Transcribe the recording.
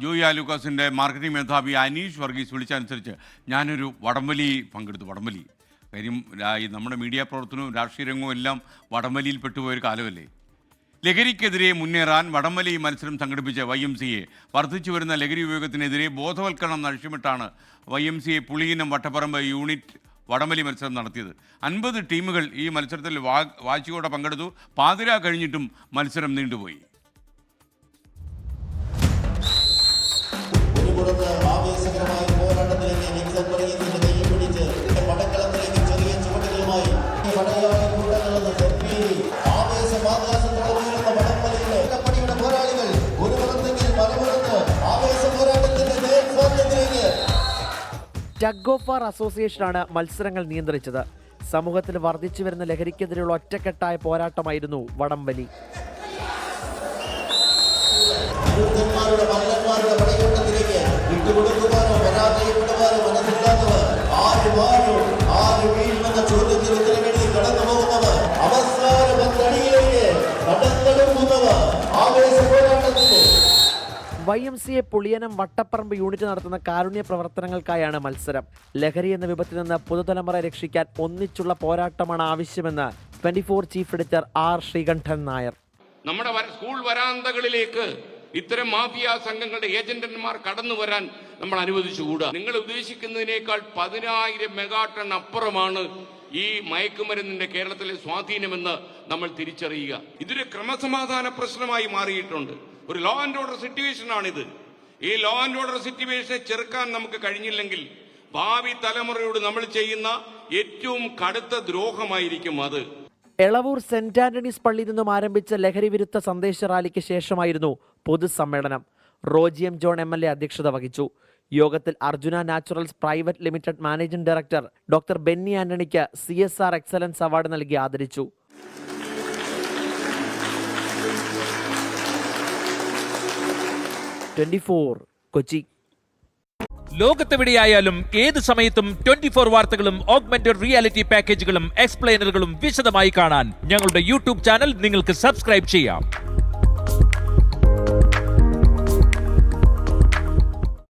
Joy ആലൂക്കാസിൻ്റെ marketing മേധാവി അനീഷ് വർഗീസ് വിളിച്ചനുസരിച്ച് ഞാനൊരു വടംവലി പങ്കെടുത്തു. വടംവലി കാര്യം ഈ നമ്മുടെ മീഡിയ പ്രവർത്തനവും രാഷ്ട്രീയ രംഗവും എല്ലാം വടംവലിയിൽ പെട്ടുപോയൊരു കാലമല്ലേ. ലഹരിക്കെതിരെ മുന്നേറാൻ വടംവലി മത്സരം സംഘടിപ്പിച്ച YMCA വർദ്ധിച്ചു വരുന്ന ലഹരി ഉപയോഗത്തിനെതിരെ ബോധവൽക്കരണം ലക്ഷ്യമിട്ടാണ് YMCA പുളിയിനം വട്ടപ്പറമ്പ് യൂണിറ്റ് വടംവലി മത്സരം നടത്തിയത്. 50 ടീമുകൾ ഈ മത്സരത്തിൽ വാശിയോടെ പങ്കെടുത്തു. പാതിര കഴിഞ്ഞിട്ടും മത്സരം നീണ്ടുപോയി. ആവേശകരമായ പോരാട്ടത്തിലേക്ക് നിക്സൺ വർഗീസിന്റെ കൈയിൽ പിടിച്ച് പടക്കളത്തിലേക്ക് ചെറിയ ചുവടുകളുമായി ആവേശമാകാശത്തോടെ പോരാളികൾ ഒരു പുറത്തെങ്കിൽ മറുപുറത്ത് ആവേശ പോരാട്ടത്തിന്റെ നേർസാധ്യത്തിലേക്ക്. ടഗ് ഓഫ് വാർ അസോസിയേഷനാണ് മത്സരങ്ങൾ നിയന്ത്രിച്ചത്. സമൂഹത്തിൽ വർദ്ധിച്ചു വരുന്ന ലഹരിക്കെതിരെയുള്ള ഒറ്റക്കെട്ടായ പോരാട്ടമായിരുന്നു വടംവലി. മല്ലന്മാരുടെ പടയോട്ടത്തിലേക്ക് വിട്ടുകൊടുക്കുവാനോ പരാജയപ്പെടുവാനോ മനസ്സില്ലാത്തവർ ആര് വീഴുമെന്ന ചോദ്യത്തിന് ഉത്തരമെഴുതി കടന്നു പോകുന്നവർ അവസാന പന്തടിയിലേക്ക് കടന്നെടുക്കുന്നവർ ആവേശ പോരാട്ടത്തിന്റെ. YMCA പുളിയനം വട്ടപ്പറമ്പ് യൂണിറ്റ് നടത്തുന്ന കാരുണ്യ പ്രവർത്തനങ്ങൾക്കായാണ് മത്സരം. ലഹരി എന്ന വിപത്തിൽ നിന്ന് പുതുതലമുറ രക്ഷിക്കാൻ ഒന്നിച്ചുള്ള പോരാട്ടമാണ് ആവശ്യമെന്ന് 24 chief editor R. Sreekandan Nair. നമ്മുടെ സ്കൂൾ വരാന്തകളിലേക്ക് ഇത്തരം മാഫിയ സംഘങ്ങളുടെ ഏജന്റന്മാർ കടന്നു വരാൻ നമ്മൾ അനുവദിച്ചുകൂടാ. നിങ്ങൾ ഉദ്ദേശിക്കുന്നതിനേക്കാൾ 10,000 മെഗാടൺ അപ്പുറമാണ് ഈ മയക്കുമരുന്നിന്റെ കേരളത്തിലെ സ്വാധീനമെന്ന് നമ്മൾ തിരിച്ചറിയുക. ഇതൊരു ക്രമസമാധാന പ്രശ്നമായി മാറിയിട്ടുണ്ട്. ഒരു ലോ ആൻഡ് ഓർഡർ സിറ്റുവേഷൻ ആണിത്. ഈ ലോ ആൻഡ് ഓർഡർ സിറ്റുവേഷനെ ചെറുക്കാൻ നമുക്ക് കഴിഞ്ഞില്ലെങ്കിൽ ഭാവി തലമുറയോട് നമ്മൾ ചെയ്യുന്ന ഏറ്റവും കടുത്ത ദ്രോഹമായിരിക്കും അത്. എളവൂർ സെന്റ് ആന്റണീസ് പള്ളിയിൽ നിന്നും ആരംഭിച്ച ലഹരി വിരുദ്ധ സന്ദേശ റാലിക്ക് ശേഷമായിരുന്നു പൊതുസമ്മേളനം. റോജി M. ജോൺ MLA അധ്യക്ഷത വഹിച്ചു. യോഗത്തിൽ Arjuna naturals private limited managing director doctor Benny ആന്റണിക്ക് CSR എക്സലൻസ് അവാർഡ് നൽകി ആദരിച്ചു. കൊച്ചി. ലോകത്തെവിടെയായാലും ഏത് സമയത്തും 24 വാർത്തകളും ഓഗ്മെന്റഡ് റിയാലിറ്റി പാക്കേജുകളും എക്സ്പ്ലെയിനറുകളും വിശദമായി കാണാൻ ഞങ്ങളുടെ YouTube ചാനൽ നിങ്ങൾക്ക് സബ്സ്ക്രൈബ് ചെയ്യാം.